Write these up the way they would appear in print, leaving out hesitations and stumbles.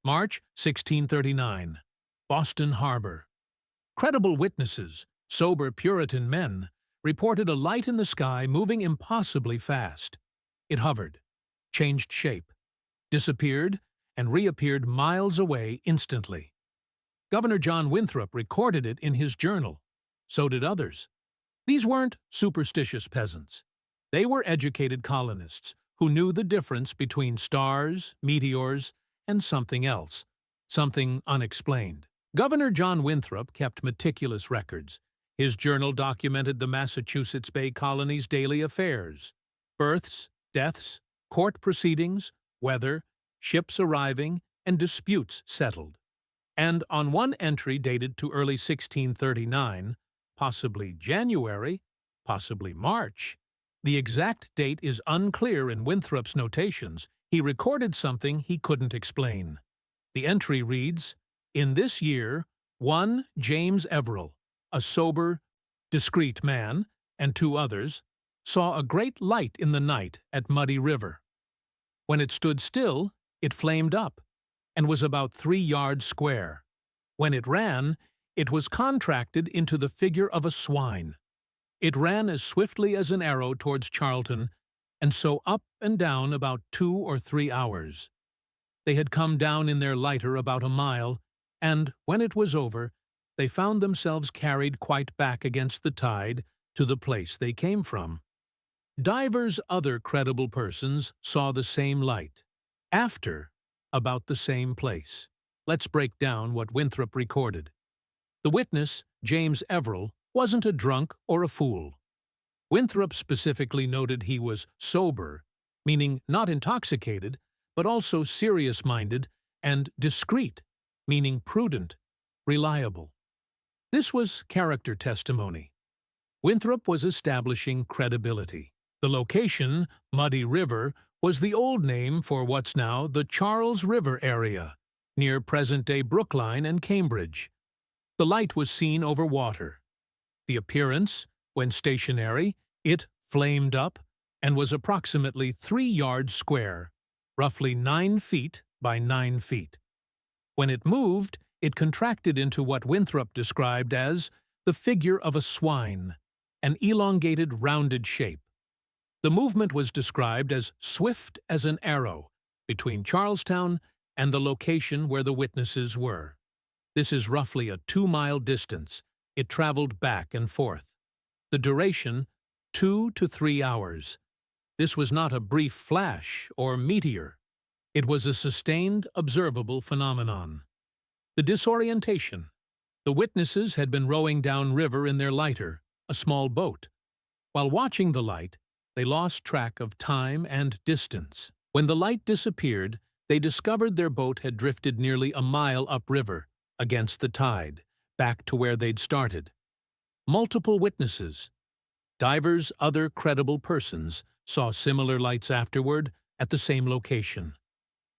March 1639. Boston Harbor. Credible witnesses, sober Puritan men, reported a light in the sky moving impossibly fast. It hovered, changed shape, disappeared, and reappeared miles away instantly. Governor John Winthrop recorded it in his journal. So did others. These weren't superstitious peasants. They were educated colonists who knew the difference between stars, meteors, and something else, something unexplained. Governor John Winthrop kept meticulous records. His journal documented the Massachusetts Bay Colony's daily affairs: births, deaths, court proceedings, weather, ships arriving, and disputes settled. And on one entry dated to early 1639, possibly January, possibly March, the exact date is unclear in Winthrop's notations, he recorded something he couldn't explain. The entry reads, "In this year, one James Everell, a sober, discreet man, and two others, saw a great light in the night at Muddy River. When it stood still, it flamed up, and was about 3 yards square. When it ran, it was contracted into the figure of a swine. It ran as swiftly as an arrow towards Charlton, and so up and down about 2 or 3 hours. They had come down in their lighter about a mile, and, when it was over, they found themselves carried quite back against the tide to the place they came from. Divers other credible persons saw the same light, after about the same place." Let's break down what Winthrop recorded. The witness, James Everell, wasn't a drunk or a fool. Winthrop specifically noted he was sober, meaning not intoxicated, but also serious-minded, and discreet, meaning prudent, reliable. This was character testimony. Winthrop was establishing credibility. The location, Muddy River, was the old name for what's now the Charles River area, near present-day Brookline and Cambridge. The light was seen over water. The appearance, when stationary, it flamed up and was approximately 3 yards square, roughly 9 feet by 9 feet. When it moved, it contracted into what Winthrop described as the figure of a swine, an elongated, rounded shape. The movement was described as swift as an arrow between Charlestown and the location where the witnesses were. This is roughly a 2-mile distance. It traveled back and forth. The duration, 2 to 3 hours. This was not a brief flash or meteor. It was a sustained, observable phenomenon. The disorientation. The witnesses had been rowing downriver in their lighter, a small boat. While watching the light, they lost track of time and distance. When the light disappeared, they discovered their boat had drifted nearly a mile upriver, against the tide, back to where they'd started. Multiple witnesses, divers other credible persons, saw similar lights afterward at the same location.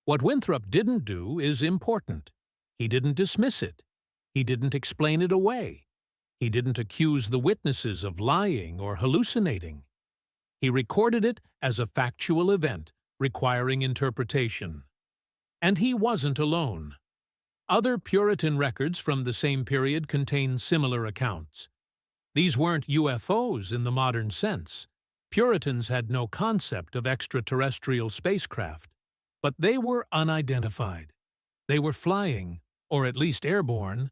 What Winthrop didn't do is important. He didn't dismiss it. He didn't explain it away. He didn't accuse the witnesses of lying or hallucinating. He recorded it as a factual event requiring interpretation. And he wasn't alone. Other Puritan records from the same period contain similar accounts. These weren't UFOs in the modern sense. Puritans had no concept of extraterrestrial spacecraft, but they were unidentified. They were flying, or at least airborne,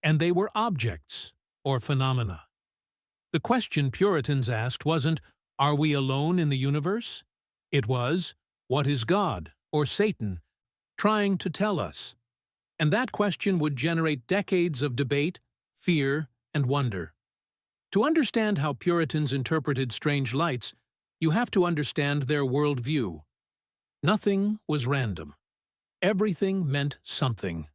and they were objects, or phenomena. The question Puritans asked wasn't, "Are we alone in the universe?" It was, "What is God, or Satan, trying to tell us?" And that question would generate decades of debate, fear, and wonder. To understand how Puritans interpreted strange lights, you have to understand their worldview. Nothing was random. Everything meant something.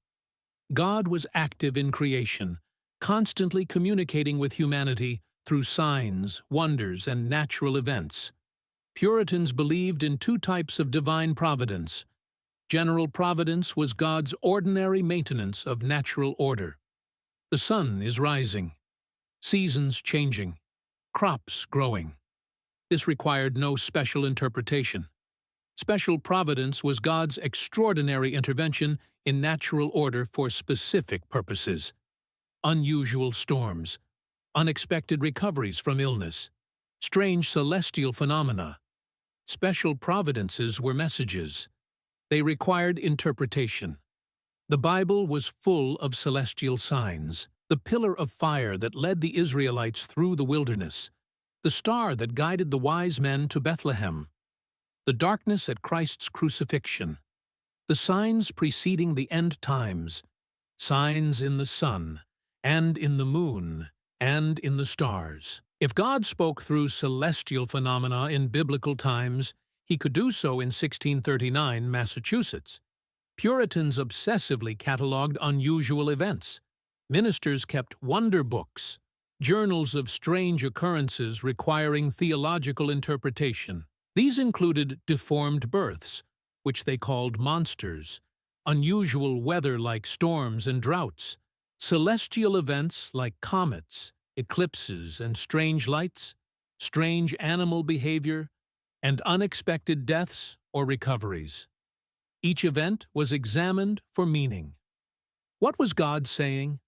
God was active in creation, constantly communicating with humanity through signs, wonders, and natural events. Puritans believed in 2 types of divine providence. General providence was God's ordinary maintenance of natural order. The sun is rising, seasons changing, crops growing. This required no special interpretation. Special providence was God's extraordinary intervention in natural order for specific purposes. Unusual storms, unexpected recoveries from illness, strange celestial phenomena. Special providences were messages. They required interpretation. The Bible was full of celestial signs. The pillar of fire that led the Israelites through the wilderness, the star that guided the wise men to Bethlehem, the darkness at Christ's crucifixion, the signs preceding the end times, signs in the sun, and in the moon, and in the stars. If God spoke through celestial phenomena in biblical times, he could do so in 1639 Massachusetts. Puritans obsessively catalogued unusual events. Ministers kept wonder books, journals of strange occurrences requiring theological interpretation. These included deformed births, which they called monsters, unusual weather like storms and droughts, celestial events like comets, eclipses and strange lights, strange animal behavior, and unexpected deaths or recoveries. Each event was examined for meaning. What was God saying?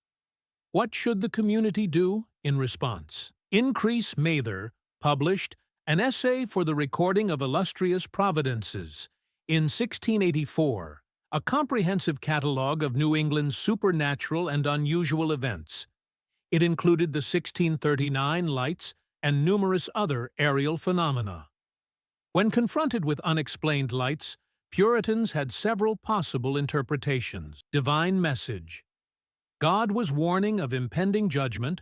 What should the community do in response? Increase Mather published An Essay for the Recording of Illustrious Providences in 1684, a comprehensive catalogue of New England's supernatural and unusual events. It included the 1639 lights and numerous other aerial phenomena. When confronted with unexplained lights, Puritans had several possible interpretations. Divine message. God was warning of impending judgment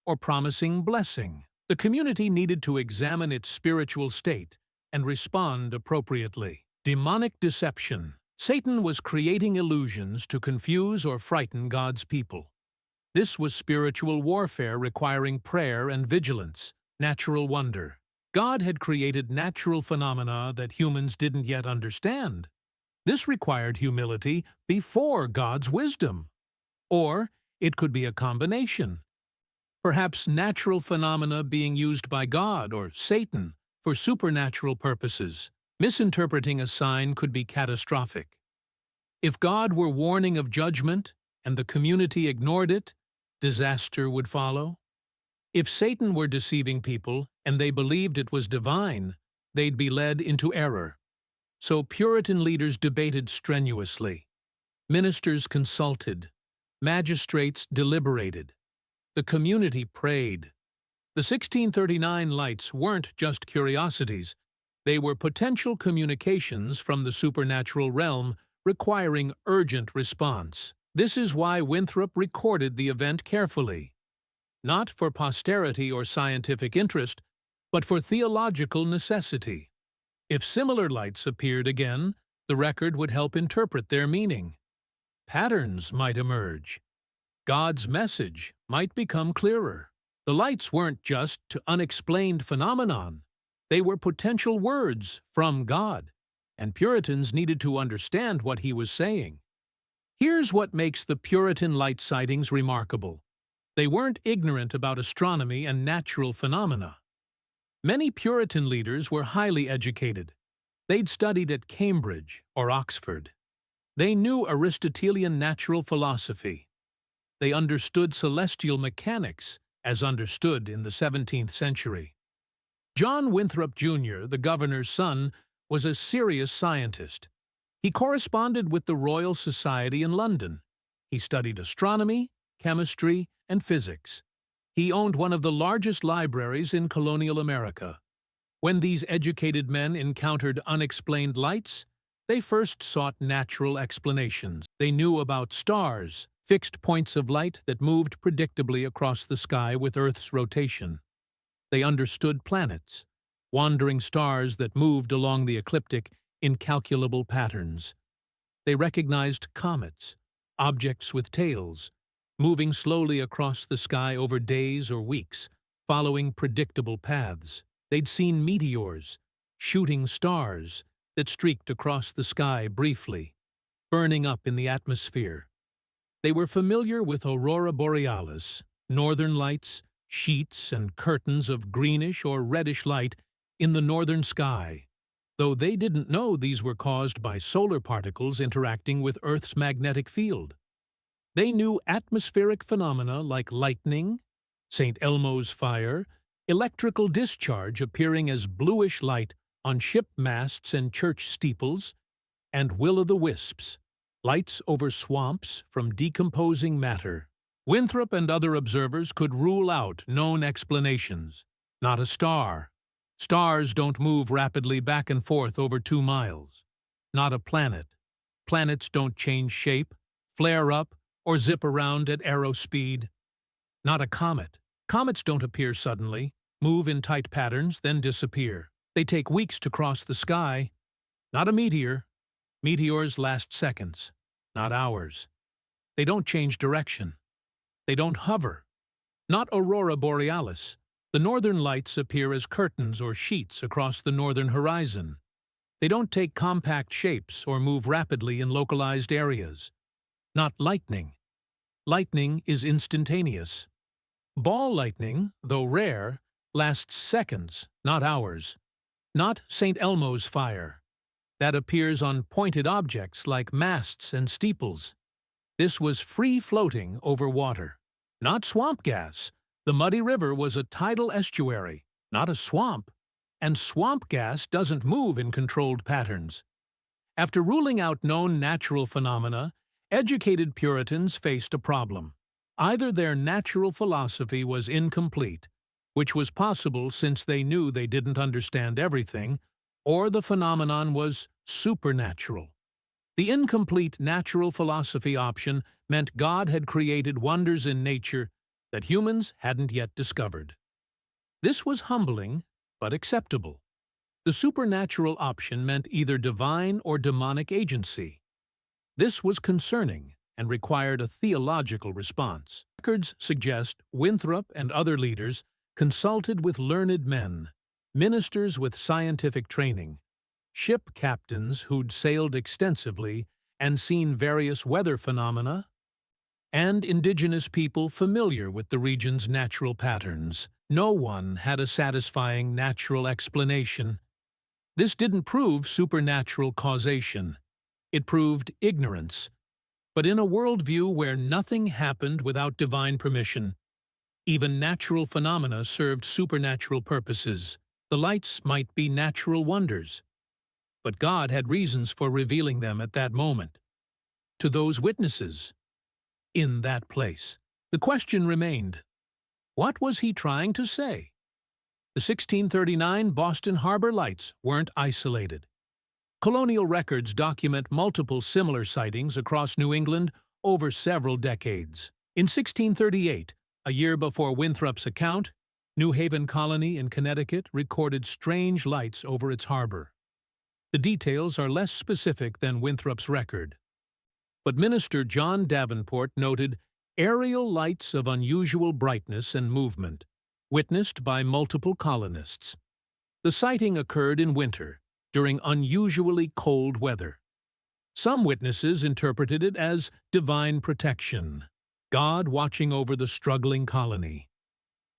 or promising blessing. The community needed to examine its spiritual state and respond appropriately. Demonic deception. Satan was creating illusions to confuse or frighten God's people. This was spiritual warfare requiring prayer and vigilance. Natural wonder. God had created natural phenomena that humans didn't yet understand. This required humility before God's wisdom. Or it could be a combination. Perhaps natural phenomena being used by God or Satan for supernatural purposes. Misinterpreting a sign could be catastrophic. If God were warning of judgment and the community ignored it, disaster would follow. If Satan were deceiving people and they believed it was divine, they'd be led into error. So Puritan leaders debated strenuously. Ministers consulted. Magistrates deliberated. The community prayed. The 1639 lights weren't just curiosities. They were potential communications from the supernatural realm requiring urgent response. This is why Winthrop recorded the event carefully. Not for posterity or scientific interest, but for theological necessity. If similar lights appeared again, the record would help interpret their meaning. Patterns might emerge. God's message might become clearer. The lights weren't just to unexplained phenomenon. They were potential words from God, and Puritans needed to understand what he was saying. Here's what makes the Puritan light sightings remarkable. They weren't ignorant about astronomy and natural phenomena. Many Puritan leaders were highly educated. They'd studied at Cambridge or Oxford. They knew Aristotelian natural philosophy. They understood celestial mechanics as understood in the 17th century. John Winthrop, Jr., the governor's son, was a serious scientist. He corresponded with the Royal Society in London. He studied astronomy, chemistry, and physics. He owned one of the largest libraries in colonial America. When these educated men encountered unexplained lights, they first sought natural explanations. They knew about stars, fixed points of light that moved predictably across the sky with Earth's rotation. They understood planets, wandering stars that moved along the ecliptic in calculable patterns. They recognized comets, objects with tails, moving slowly across the sky over days or weeks, following predictable paths. They'd seen meteors, shooting stars that streaked across the sky briefly, burning up in the atmosphere. They were familiar with aurora borealis, northern lights, sheets and curtains of greenish or reddish light in the northern sky. though they didn't know these were caused by solar particles interacting with Earth's magnetic field. They knew atmospheric phenomena like lightning, St. Elmo's fire, electrical discharge appearing as bluish light on ship masts and church steeples, and will-o'-the-wisps, lights over swamps from decomposing matter. Winthrop and other observers could rule out known explanations. Not a star. Stars don't move rapidly back and forth over 2 miles. Not a planet. Planets don't change shape, flare up, or zip around at arrow speed. Not a comet. Comets don't appear suddenly, move in tight patterns, then disappear. They take weeks to cross the sky. Not a meteor. Meteors last seconds, not hours. They don't change direction. They don't hover. Not aurora borealis. The northern lights appear as curtains or sheets across the northern horizon. They don't take compact shapes or move rapidly in localized areas. Not lightning. Lightning is instantaneous. Ball lightning, though rare, lasts seconds, not hours. Not St. Elmo's fire. That appears on pointed objects like masts and steeples. This was free-floating over water. Not swamp gas. The muddy river was a tidal estuary, not a swamp. And swamp gas doesn't move in controlled patterns. After ruling out known natural phenomena, educated Puritans faced a problem. Either their natural philosophy was incomplete, which was possible since they knew they didn't understand everything, or the phenomenon was supernatural. The incomplete natural philosophy option meant God had created wonders in nature that humans hadn't yet discovered. This was humbling, but acceptable. The supernatural option meant either divine or demonic agency. This was concerning and required a theological response. Records suggest Winthrop and other leaders consulted with learned men, ministers with scientific training, ship captains who'd sailed extensively and seen various weather phenomena, and indigenous people familiar with the region's natural patterns. No one had a satisfying natural explanation. This didn't prove supernatural causation. It proved ignorance. But in a worldview where nothing happened without divine permission, even natural phenomena served supernatural purposes. The lights might be natural wonders, but God had reasons for revealing them at that moment. To those witnesses, in that place, the question remained, what was he trying to say? The 1639 Boston Harbor lights weren't isolated. Colonial records document multiple similar sightings across New England over several decades. In 1638, a year before Winthrop's account, New Haven Colony in Connecticut recorded strange lights over its harbor. The details are less specific than Winthrop's record. But Minister John Davenport noted aerial lights of unusual brightness and movement, witnessed by multiple colonists. The sighting occurred in winter, during unusually cold weather. Some witnesses interpreted it as divine protection, God watching over the struggling colony.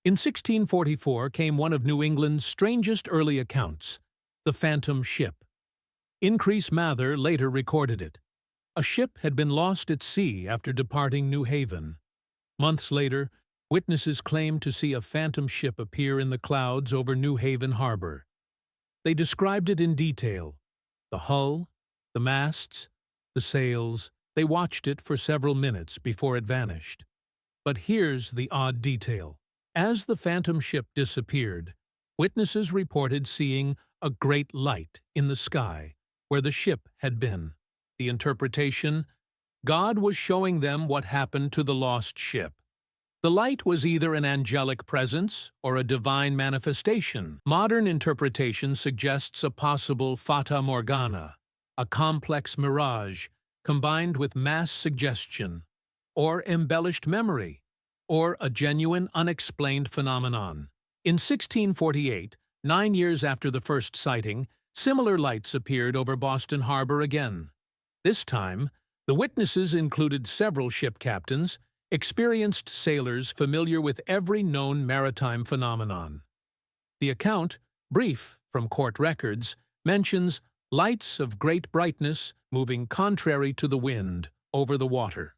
In 1644 came one of New England's strangest early accounts, the Phantom Ship. Increase Mather later recorded it. A ship had been lost at sea after departing New Haven. Months later, witnesses claimed to see a phantom ship appear in the clouds over New Haven Harbor. They described it in detail. The hull, the masts, the sails. They watched it for several minutes before it vanished. But here's the odd detail. As the phantom ship disappeared, witnesses reported seeing a great light in the sky where the ship had been. The interpretation: God was showing them what happened to the lost ship. The light was either an angelic presence or a divine manifestation. Modern interpretation suggests a possible fata morgana, a complex mirage combined with mass suggestion, or embellished memory, or a genuine unexplained phenomenon. In 1648, 9 years after the first sighting, similar lights appeared over Boston Harbor again. This time, the witnesses included several ship captains, experienced sailors familiar with every known maritime phenomenon. The account, brief from court records, mentions lights of great brightness moving contrary to the wind over the water.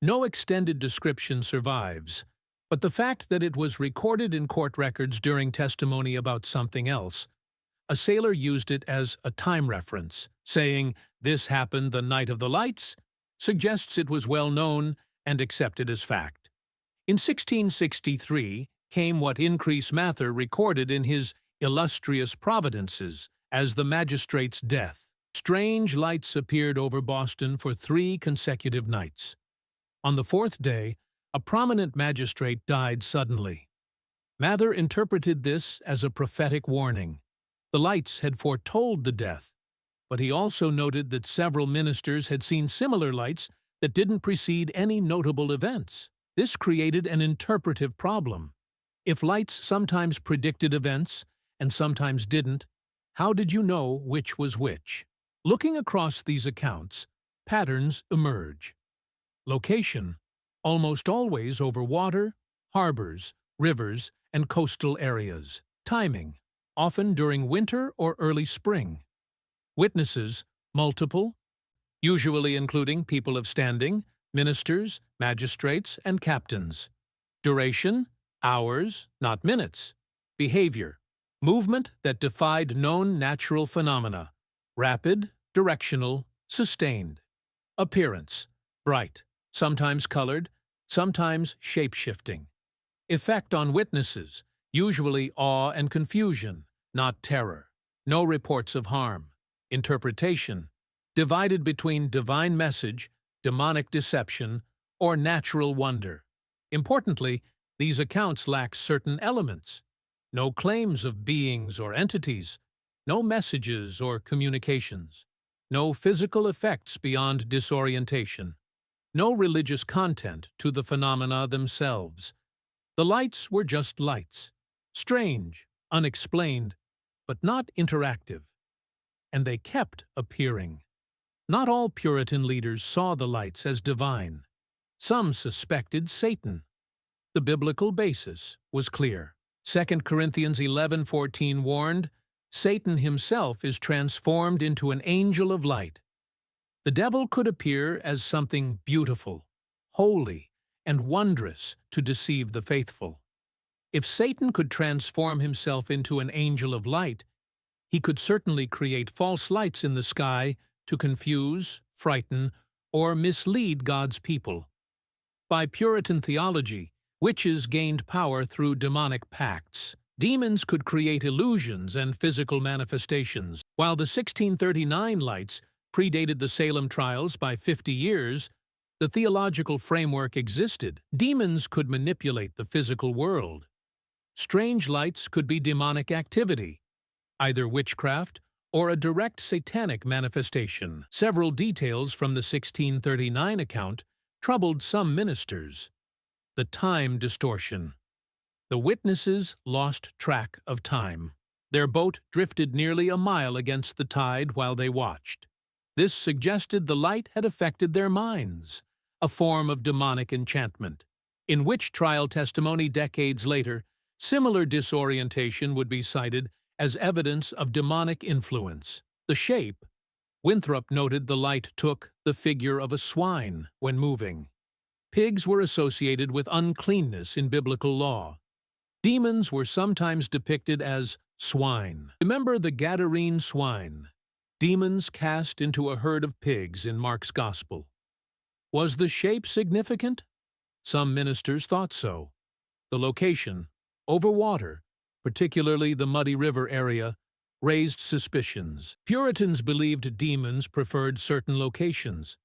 No extended description survives, but the fact that it was recorded in court records during testimony about something else, a sailor used it as a time reference, saying, "This happened the night of the lights," suggests it was well known and accepted as fact. In 1663 came what Increase Mather recorded in his Illustrious Providences as the magistrate's death. Strange lights appeared over Boston for 3 consecutive nights. On the 4th day, a prominent magistrate died suddenly. Mather interpreted this as a prophetic warning. The lights had foretold the death, but he also noted that several ministers had seen similar lights that didn't precede any notable events. This created an interpretive problem. If lights sometimes predicted events and sometimes didn't, how did you know which was which? Looking across these accounts, patterns emerge. Location: almost always over water, harbors, rivers, and coastal areas. Timing: often during winter or early spring. Witnesses: multiple, usually including people of standing, ministers, magistrates, and captains. Duration: hours, not minutes. Behavior: movement that defied known natural phenomena. Rapid, directional, sustained. Appearance: bright, sometimes colored, sometimes shape-shifting. Effect on witnesses: usually awe and confusion, not terror. No reports of harm. Interpretation: divided between divine message, demonic deception, or natural wonder. Importantly, these accounts lack certain elements. No claims of beings or entities, no messages or communications, no physical effects beyond disorientation, no religious content to the phenomena themselves. The lights were just lights, strange, unexplained, but not interactive. And they kept appearing. Not all Puritan leaders saw the lights as divine. Some suspected Satan. The biblical basis was clear. 2 Corinthians 11:14 warned, "Satan himself is transformed into an angel of light." The devil could appear as something beautiful, holy, and wondrous to deceive the faithful. If Satan could transform himself into an angel of light, he could certainly create false lights in the sky to confuse, frighten, or mislead God's people. By Puritan theology, witches gained power through demonic pacts. Demons could create illusions and physical manifestations. While the 1639 lights predated the Salem trials by 50 years, the theological framework existed. Demons could manipulate the physical world. Strange lights could be demonic activity, either witchcraft or a direct satanic manifestation. Several details from the 1639 account troubled some ministers. The time distortion. The witnesses lost track of time. Their boat drifted nearly a mile against the tide while they watched. This suggested the light had affected their minds, a form of demonic enchantment. In witch trial testimony decades later, similar disorientation would be cited as evidence of demonic influence. The shape: Winthrop noted the light took the figure of a swine when moving. Pigs were associated with uncleanness in biblical law. Demons were sometimes depicted as swine. Remember the Gadarene swine, demons cast into a herd of pigs in Mark's Gospel. Was the shape significant? Some ministers thought so. The location, over water, particularly the Muddy River area, raised suspicions. Puritans believed demons preferred certain locations: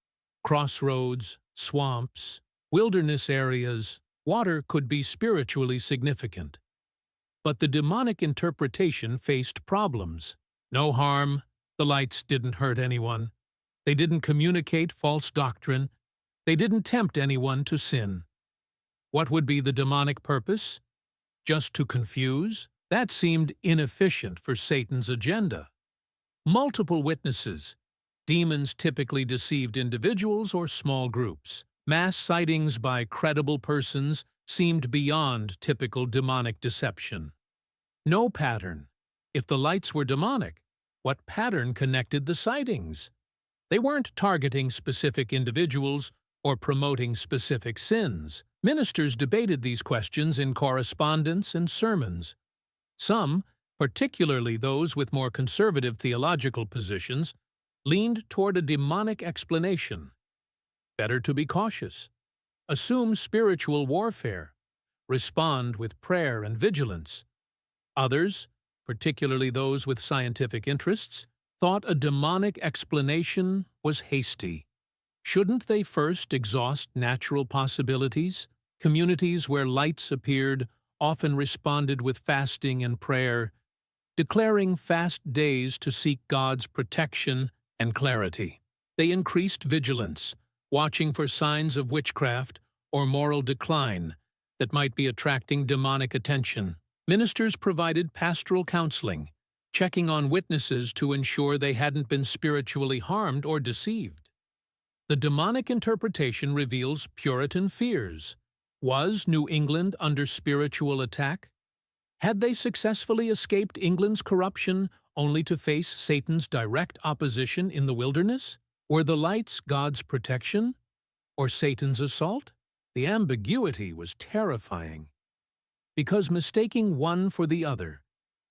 crossroads, swamps, wilderness areas. Water could be spiritually significant. But the demonic interpretation faced problems. No harm, the lights didn't hurt anyone. They didn't communicate false doctrine. They didn't tempt anyone to sin. What would be the demonic purpose? Just to confuse? That seemed inefficient for Satan's agenda. Multiple witnesses. Demons typically deceived individuals or small groups. Mass sightings by credible persons seemed beyond typical demonic deception. No pattern. If the lights were demonic, What pattern connected the sightings? They weren't targeting specific individuals or promoting specific sins. Ministers debated these questions in correspondence and sermons. Some, particularly those with more conservative theological positions, leaned toward a demonic explanation. Better to be cautious. Assume spiritual warfare. Respond with prayer and vigilance. Others, particularly those with scientific interests, thought a demonic explanation was hasty. Shouldn't they first exhaust natural possibilities? Communities where lights appeared often responded with fasting and prayer, declaring fast days to seek God's protection and clarity. They increased vigilance, watching for signs of witchcraft or moral decline that might be attracting demonic attention. Ministers provided pastoral counseling, checking on witnesses to ensure they hadn't been spiritually harmed or deceived. The demonic interpretation reveals Puritan fears. Was New England under spiritual attack? Had they successfully escaped England's corruption only to face Satan's direct opposition in the wilderness? Were the lights God's protection or Satan's assault? The ambiguity was terrifying, because mistaking one for the other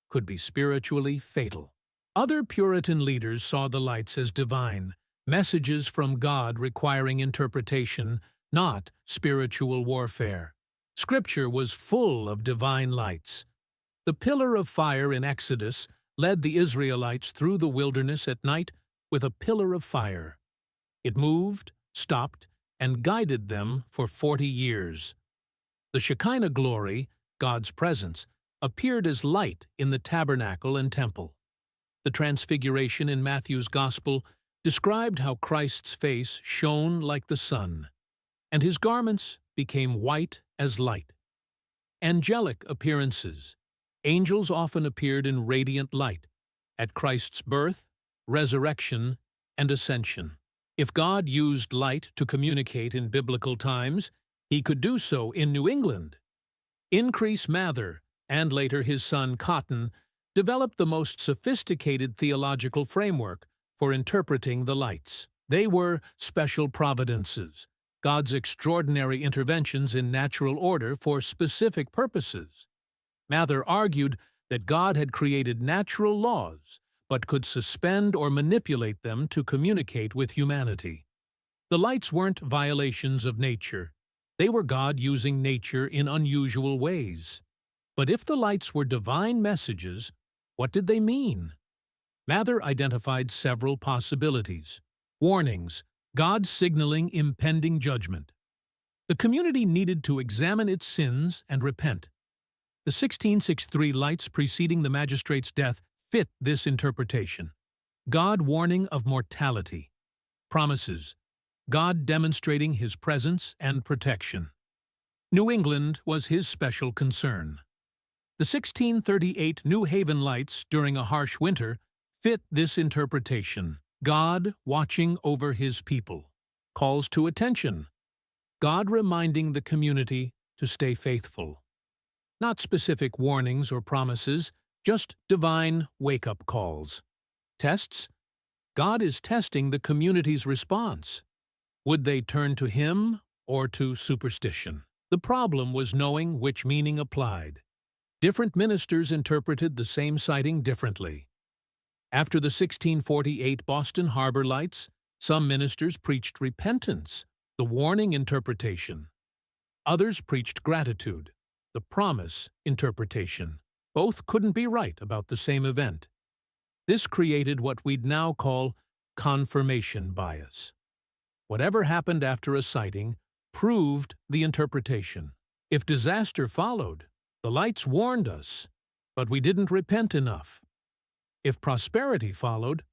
could be spiritually fatal. Other Puritan leaders saw the lights as divine, messages from God requiring interpretation, not spiritual warfare. Scripture was full of divine lights. The pillar of fire in Exodus led the Israelites through the wilderness at night with a pillar of fire. It moved, stopped, and guided them for 40 years. The Shekinah glory, God's presence, appeared as light in the tabernacle and temple. The Transfiguration in Matthew's Gospel described how Christ's face shone like the sun, and his garments became white as light. Angelic appearances. Angels often appeared in radiant light at Christ's birth, resurrection, and ascension. If God used light to communicate in biblical times, he could do so in New England. Increase Mather, and later his son Cotton, developed the most sophisticated theological framework for interpreting the lights. They were special providences, God's extraordinary interventions in natural order for specific purposes. Mather argued that God had created natural laws, but could suspend or manipulate them to communicate with humanity. The lights weren't violations of nature. They were God using nature in unusual ways. But if the lights were divine messages, what did they mean? Mather identified several possibilities. Warnings, God signaling impending judgment. The community needed to examine its sins and repent. The 1663 lights preceding the magistrate's death fit this interpretation. God warning of mortality. Promises. God demonstrating his presence and protection. New England was his special concern. The 1638 New Haven lights during a harsh winter fit this interpretation. God watching over his people. Calls to attention. God reminding the community to stay faithful. Not specific warnings or promises, just divine wake-up calls. Tests. God is testing the community's response. Would they turn to him or to superstition? The problem was knowing which meaning applied. Different ministers interpreted the same sighting differently. After the 1648 Boston Harbor lights, some ministers preached repentance, the warning interpretation. Others preached gratitude, the promise interpretation. Both couldn't be right about the same event. This created what we'd now call confirmation bias. Whatever happened after a sighting proved the interpretation. If disaster followed, the lights warned us, but we didn't repent enough. If prosperity followed,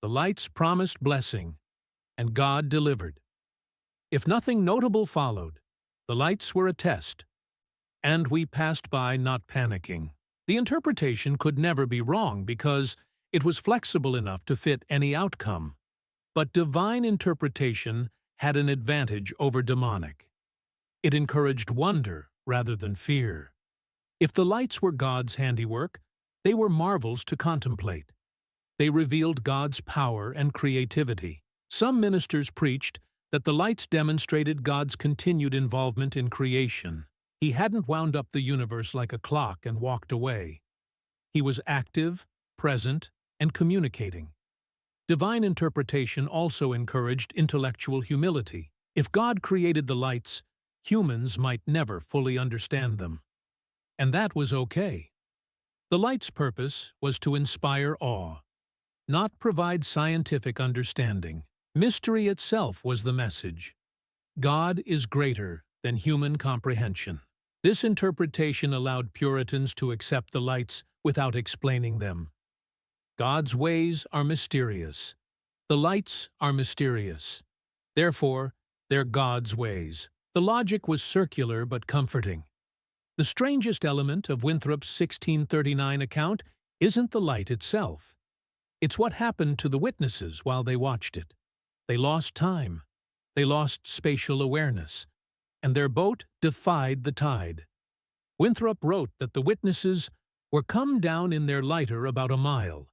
the lights promised blessing, and God delivered. If nothing notable followed, the lights were a test, and we passed by not panicking. The interpretation could never be wrong because it was flexible enough to fit any outcome. But divine interpretation had an advantage over demonic. It encouraged wonder rather than fear. If the lights were God's handiwork, they were marvels to contemplate. They revealed God's power and creativity. Some ministers preached that the lights demonstrated God's continued involvement in creation. He hadn't wound up the universe like a clock and walked away. He was active, present, and communicating. Divine interpretation also encouraged intellectual humility. If God created the lights, humans might never fully understand them. And that was okay. The light's purpose was to inspire awe, not provide scientific understanding. Mystery itself was the message. God is greater than human comprehension. This interpretation allowed Puritans to accept the lights without explaining them. God's ways are mysterious. The lights are mysterious. Therefore, they're God's ways. The logic was circular but comforting. The strangest element of Winthrop's 1639 account isn't the light itself. It's what happened to the witnesses while they watched it. They lost time. They lost spatial awareness. And their boat defied the tide. Winthrop wrote that the witnesses were come down in their lighter about a mile,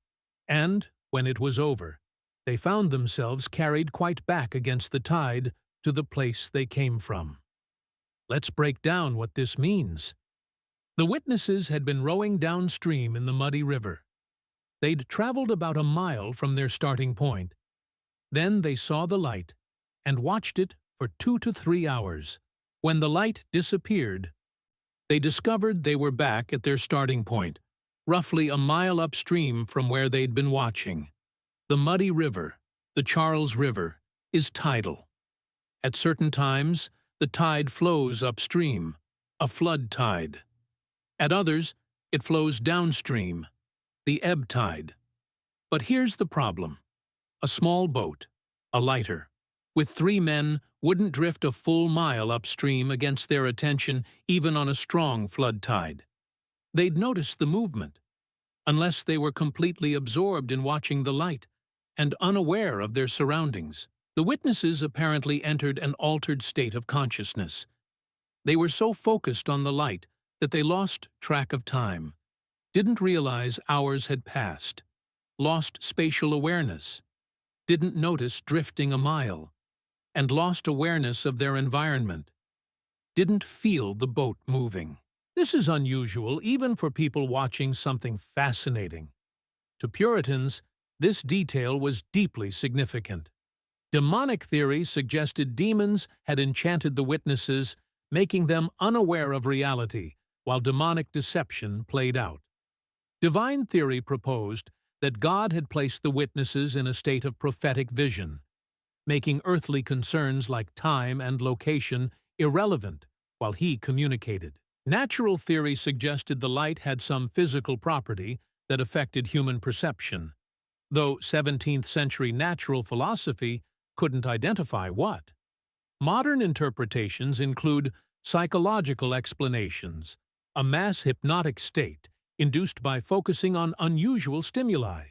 and, when it was over, they found themselves carried quite back against the tide to the place they came from. Let's break down what this means. The witnesses had been rowing downstream in the muddy river. They'd traveled about a mile from their starting point. Then they saw the light and watched it for 2 to 3 hours. When the light disappeared, they discovered they were back at their starting point, roughly a mile upstream from where they'd been watching. The muddy river, the Charles River, is tidal. At certain times, the tide flows upstream, a flood tide. At others, it flows downstream, the ebb tide. But here's the problem. A small boat, a lighter, with 3 men wouldn't drift a full mile upstream against their attention even on a strong flood tide. They'd notice the movement, unless they were completely absorbed in watching the light and unaware of their surroundings. The witnesses apparently entered an altered state of consciousness. They were so focused on the light that they lost track of time, didn't realize hours had passed, lost spatial awareness, didn't notice drifting a mile, and lost awareness of their environment, didn't feel the boat moving. This is unusual even for people watching something fascinating. To Puritans, this detail was deeply significant. Demonic theory suggested demons had enchanted the witnesses, making them unaware of reality, while demonic deception played out. Divine theory proposed that God had placed the witnesses in a state of prophetic vision, making earthly concerns like time and location irrelevant while he communicated. Natural theory suggested the light had some physical property that affected human perception, though 17th-century natural philosophy couldn't identify what. Modern interpretations include psychological explanations, a mass hypnotic state induced by focusing on unusual stimuli.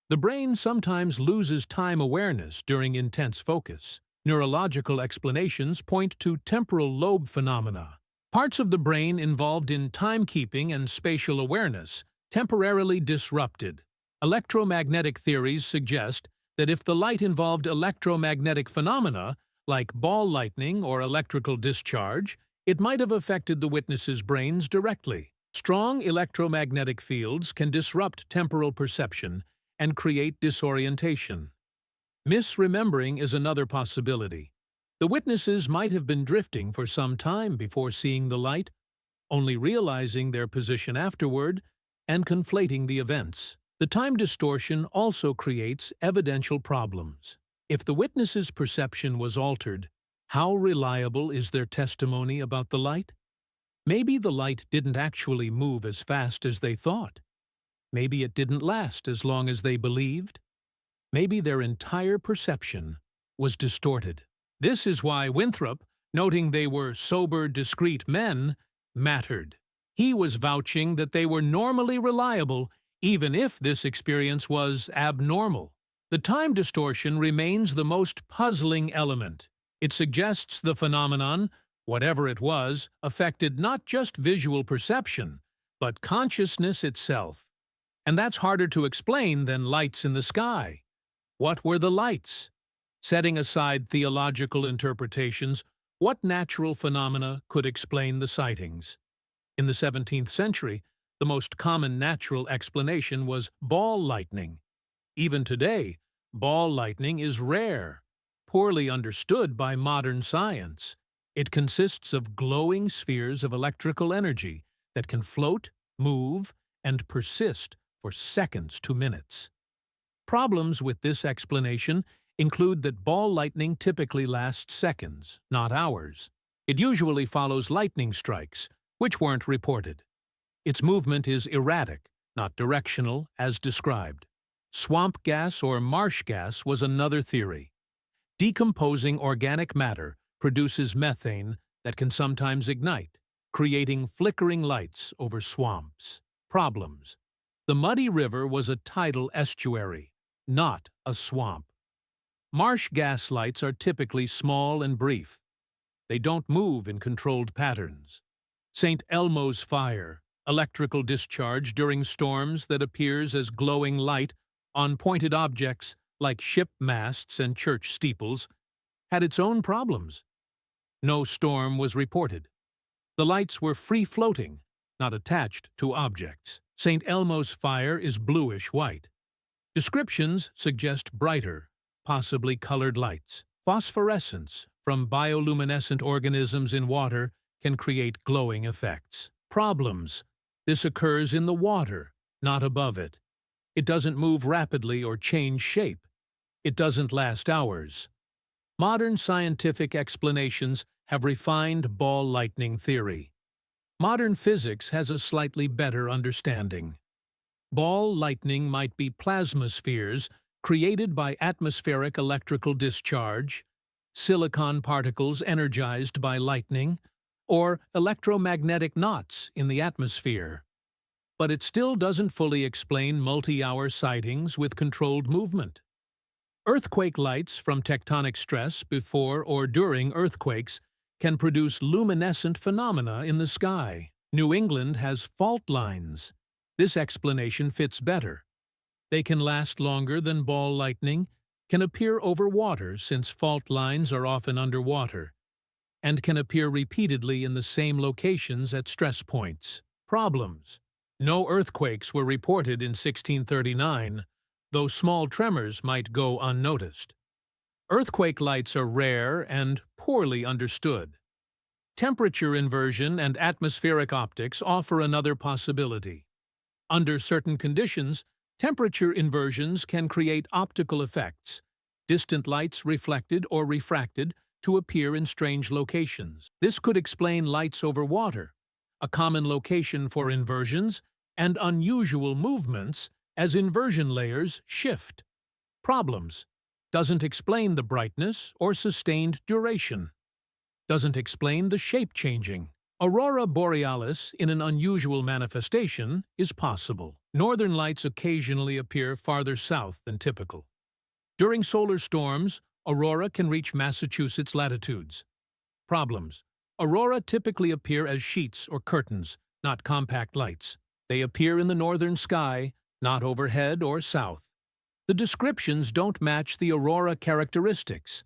The brain sometimes loses time awareness during intense focus. Neurological explanations point to temporal lobe phenomena, parts of the brain involved in timekeeping and spatial awareness temporarily disrupted. Electromagnetic theories suggest that if the light involved electromagnetic phenomena, like ball lightning or electrical discharge, it might have affected the witnesses' brains directly. Strong electromagnetic fields can disrupt temporal perception and create disorientation. Misremembering is another possibility. The witnesses might have been drifting for some time before seeing the light, only realizing their position afterward and conflating the events. The time distortion also creates evidential problems. If the witnesses' perception was altered, how reliable is their testimony about the light? Maybe the light didn't actually move as fast as they thought. Maybe it didn't last as long as they believed. Maybe their entire perception was distorted. This is why Winthrop, noting they were sober, discreet men, mattered. He was vouching that they were normally reliable, even if this experience was abnormal. The time distortion remains the most puzzling element. It suggests the phenomenon, whatever it was, affected not just visual perception, but consciousness itself. And that's harder to explain than lights in the sky. What were the lights? Setting aside theological interpretations, what natural phenomena could explain the sightings? In the 17th century, the most common natural explanation was ball lightning. Even today, ball lightning is rare, poorly understood by modern science. It consists of glowing spheres of electrical energy that can float, move, and persist for seconds to minutes. Problems with this explanation include that ball lightning typically lasts seconds, not hours. It usually follows lightning strikes, which weren't reported. Its movement is erratic, not directional, as described. Swamp gas or marsh gas was another theory. Decomposing organic matter produces methane that can sometimes ignite, creating flickering lights over swamps. Problems. The muddy river was a tidal estuary, not a swamp. Marsh gas lights are typically small and brief. They don't move in controlled patterns. St. Elmo's fire, electrical discharge during storms that appears as glowing light on pointed objects like ship masts and church steeples, had its own problems. No storm was reported. The lights were free-floating, not attached to objects. St. Elmo's fire is bluish-white. Descriptions suggest brighter, possibly colored lights. Phosphorescence from bioluminescent organisms in water can create glowing effects. Problems. This occurs in the water, not above it. It doesn't move rapidly or change shape. It doesn't last hours. Modern scientific explanations have refined ball lightning theory. Modern physics has a slightly better understanding. Ball lightning might be plasma spheres created by atmospheric electrical discharge, silicon particles energized by lightning, or electromagnetic knots in the atmosphere. But it still doesn't fully explain multi-hour sightings with controlled movement. Earthquake lights from tectonic stress before or during earthquakes can produce luminescent phenomena in the sky. New England has fault lines. This explanation fits better. They can last longer than ball lightning, can appear over water since fault lines are often underwater, and can appear repeatedly in the same locations at stress points. Problems. No earthquakes were reported in 1639, though small tremors might go unnoticed. Earthquake lights are rare and poorly understood. Temperature inversion and atmospheric optics offer another possibility. Under certain conditions, temperature inversions can create optical effects, distant lights reflected or refracted to appear in strange locations. This could explain lights over water, a common location for inversions, and unusual movements as inversion layers shift. Problems. Doesn't explain the brightness or sustained duration. Doesn't explain the shape changing. Aurora borealis in an unusual manifestation is possible. Northern lights occasionally appear farther south than typical. During solar storms, aurora can reach Massachusetts latitudes. Problems. Aurora typically appear as sheets or curtains, not compact lights. They appear in the northern sky, not overhead or south. The descriptions don't match the aurora characteristics.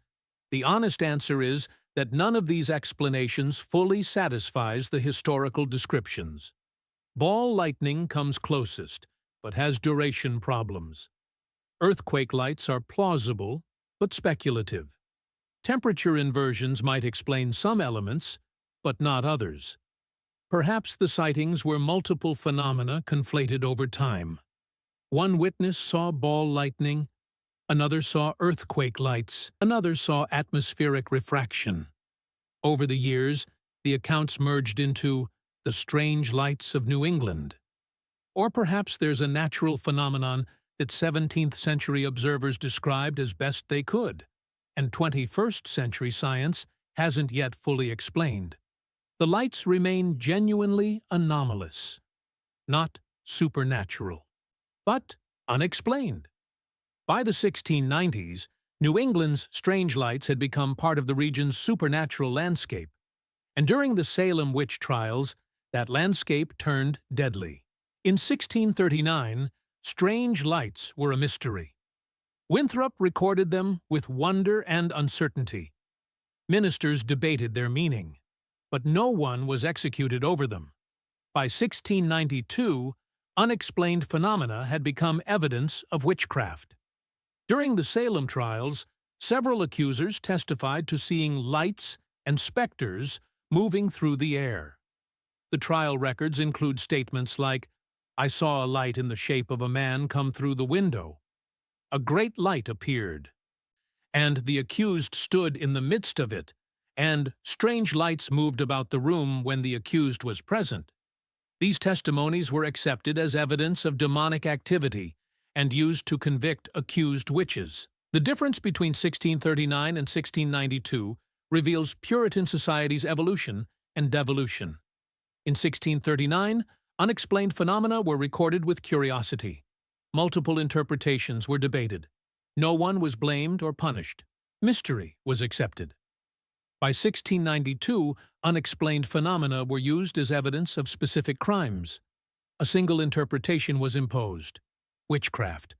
The honest answer is that none of these explanations fully satisfies the historical descriptions. Ball lightning comes closest, but has duration problems. Earthquake lights are plausible, but speculative. Temperature inversions might explain some elements, but not others. Perhaps the sightings were multiple phenomena conflated over time. One witness saw ball lightning, another saw earthquake lights, another saw atmospheric refraction. Over the years, the accounts merged into the strange lights of New England. Or perhaps there's a natural phenomenon that 17th century observers described as best they could, and 21st century science hasn't yet fully explained. The lights remain genuinely anomalous, not supernatural, but unexplained. By the 1690s, New England's strange lights had become part of the region's supernatural landscape, and during the Salem witch trials, that landscape turned deadly. In 1639, Strange lights were a mystery. Winthrop recorded them with wonder and uncertainty. Ministers debated their meaning, but no one was executed over them. By 1692, unexplained phenomena had become evidence of witchcraft. During the Salem trials, several accusers testified to seeing lights and specters moving through the air. The trial records include statements like, "I saw a light in the shape of a man come through the window. A great light appeared, and the accused stood in the midst of it, and strange lights moved about the room when the accused was present." These testimonies were accepted as evidence of demonic activity and used to convict accused witches. The difference between 1639 and 1692 reveals Puritan society's evolution and devolution. In 1639, unexplained phenomena were recorded with curiosity. Multiple interpretations were debated. No one was blamed or punished. Mystery was accepted. By 1692, unexplained phenomena were used as evidence of specific crimes. A single interpretation was imposed: witchcraft.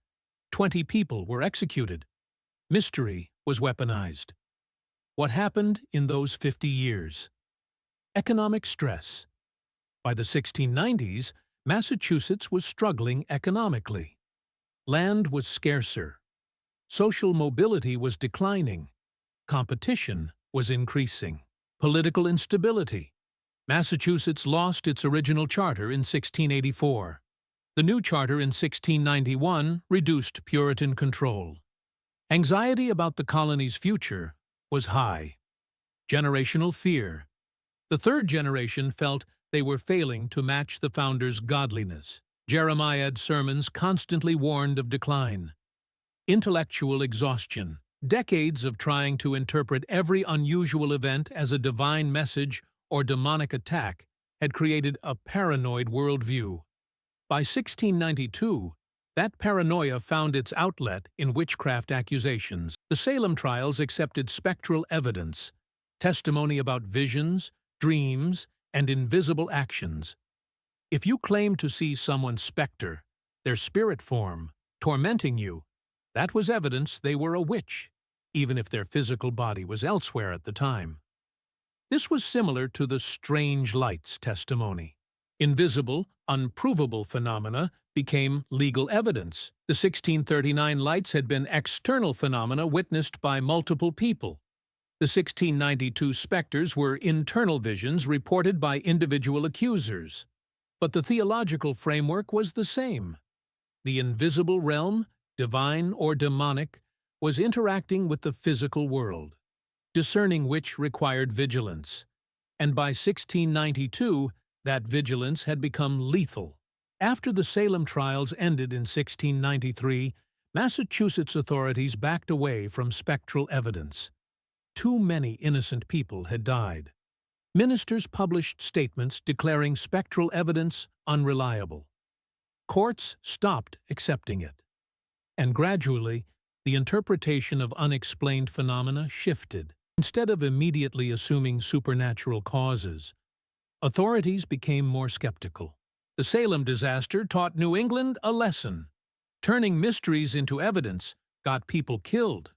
20 people were executed. Mystery was weaponized. What happened in those 50 years? Economic stress. By the 1690s, Massachusetts was struggling economically. Land was scarcer. Social mobility was declining. Competition was increasing. Political instability. Massachusetts lost its original charter in 1684. The new charter in 1691 reduced Puritan control. Anxiety about the colony's future was high. Generational fear. The third generation felt they were failing to match the founders' godliness. Jeremiah's sermons constantly warned of decline. Intellectual exhaustion. Decades of trying to interpret every unusual event as a divine message or demonic attack had created a paranoid worldview. By 1692, that paranoia found its outlet in witchcraft accusations. The Salem trials accepted spectral evidence, testimony about visions, dreams, and invisible actions. If you claimed to see someone's specter, their spirit form, tormenting you, that was evidence they were a witch, even if their physical body was elsewhere at the time. This was similar to the strange lights testimony. Invisible, unprovable phenomena became legal evidence. The 1639 lights had been external phenomena witnessed by multiple people. The 1692 specters were internal visions reported by individual accusers. But the theological framework was the same. The invisible realm, divine or demonic, was interacting with the physical world, discerning which required vigilance. And by 1692, that vigilance had become lethal. After the Salem trials ended in 1693, Massachusetts authorities backed away from spectral evidence. Too many innocent people had died. Ministers published statements declaring spectral evidence unreliable. Courts stopped accepting it. And gradually, the interpretation of unexplained phenomena shifted. Instead of immediately assuming supernatural causes, authorities became more skeptical. The Salem disaster taught New England a lesson. Turning mysteries into evidence got people killed.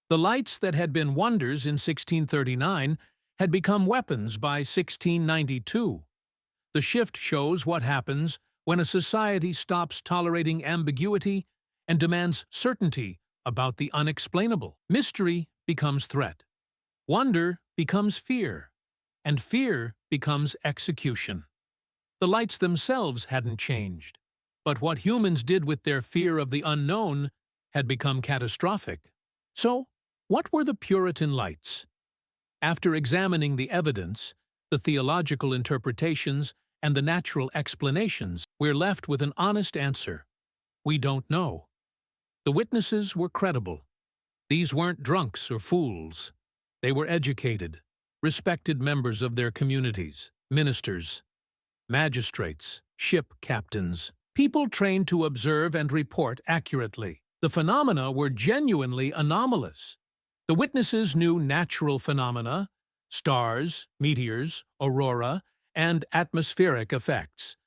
The lights that had been wonders in 1639 had become weapons by 1692. The shift shows what happens when a society stops tolerating ambiguity and demands certainty about the unexplainable. Mystery becomes threat. Wonder becomes fear. And fear becomes execution. The lights themselves hadn't changed, but what humans did with their fear of the unknown had become catastrophic. So, what were the Puritan lights? After examining the evidence, the theological interpretations, and the natural explanations, we're left with an honest answer. We don't know. The witnesses were credible. These weren't drunks or fools. They were educated, respected members of their communities, ministers, magistrates, ship captains, people trained to observe and report accurately. The phenomena were genuinely anomalous. The witnesses knew natural phenomena, stars, meteors, aurora, and atmospheric effects.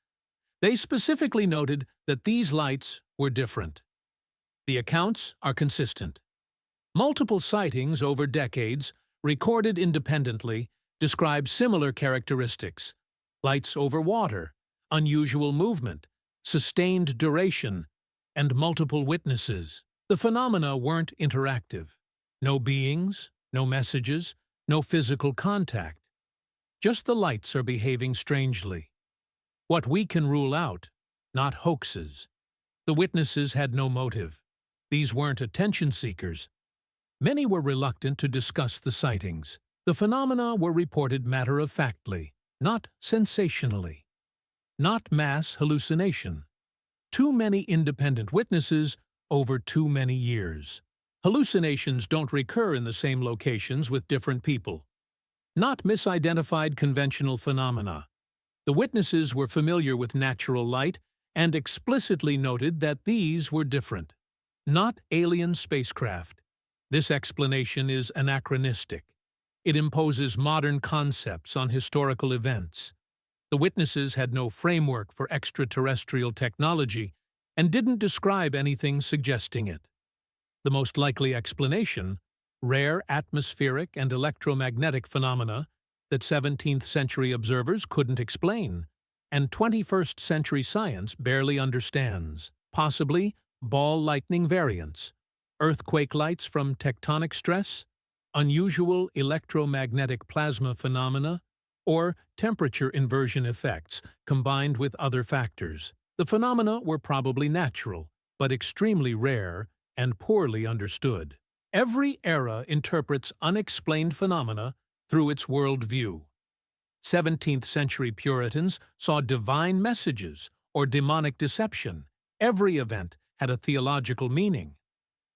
They specifically noted that these lights were different. The accounts are consistent. Multiple sightings over decades, recorded independently, describe similar characteristics: lights over water, unusual movement, sustained duration, and multiple witnesses. The phenomena weren't interactive. No beings, no messages, no physical contact. Just the lights are behaving strangely. What we can rule out, not hoaxes. The witnesses had no motive. These weren't attention seekers. Many were reluctant to discuss the sightings. The phenomena were reported matter-of-factly, not sensationally. Not mass hallucination. Too many independent witnesses over too many years. Hallucinations don't recur in the same locations with different people. Not misidentified conventional phenomena. The witnesses were familiar with natural light and explicitly noted that these were different. Not alien spacecraft. This explanation is anachronistic. It imposes modern concepts on historical events. The witnesses had no framework for extraterrestrial technology and didn't describe anything suggesting it. The most likely explanation, rare atmospheric and electromagnetic phenomena that 17th century observers couldn't explain, and 21st century science barely understands. Possibly ball lightning variants, earthquake lights from tectonic stress, unusual electromagnetic plasma phenomena, or temperature inversion effects combined with other factors. The phenomena were probably natural, but extremely rare and poorly understood. Every era interprets unexplained phenomena through its worldview. 17th century Puritans saw divine messages or demonic deception. Every event had a theological meaning.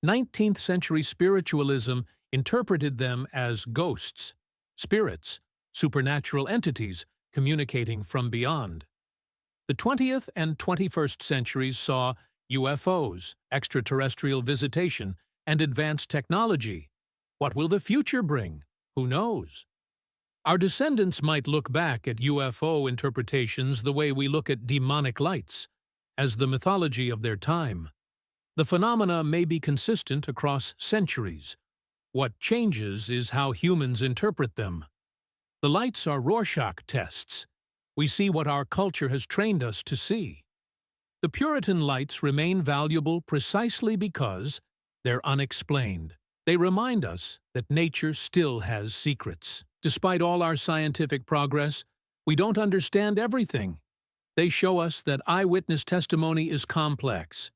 19th century spiritualism interpreted them as ghosts, spirits, supernatural entities communicating from beyond. The 20th and 21st centuries saw UFOs, extraterrestrial visitation, and advanced technology. What will the future bring? Who knows? Our descendants might look back at UFO interpretations the way we look at demonic lights, as the mythology of their time. The phenomena may be consistent across centuries. What changes is how humans interpret them. The lights are Rorschach tests. We see what our culture has trained us to see. The Puritan lights remain valuable precisely because they're unexplained. They remind us that nature still has secrets. Despite all our scientific progress, we don't understand everything. They show us that eyewitness testimony is complex.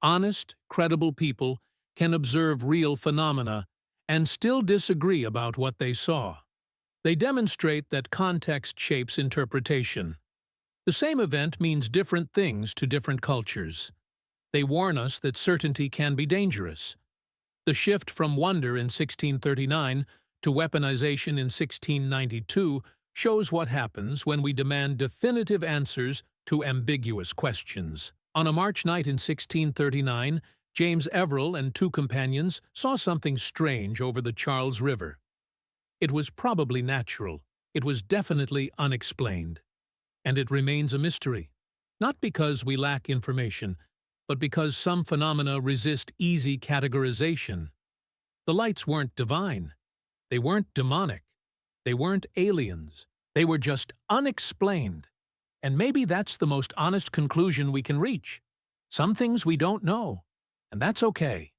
Honest, credible people can observe real phenomena and still disagree about what they saw. They demonstrate that context shapes interpretation. The same event means different things to different cultures. They warn us that certainty can be dangerous. The shift from wonder in 1639 to weaponization in 1692 shows what happens when we demand definitive answers to ambiguous questions. On a March night in 1639, James Everell and two companions saw something strange over the Charles River. It was probably natural. It was definitely unexplained. And it remains a mystery. Not because we lack information, but because some phenomena resist easy categorization. The lights weren't divine. They weren't demonic. They weren't aliens. They were just unexplained. And maybe that's the most honest conclusion we can reach. Some things we don't know, and that's okay.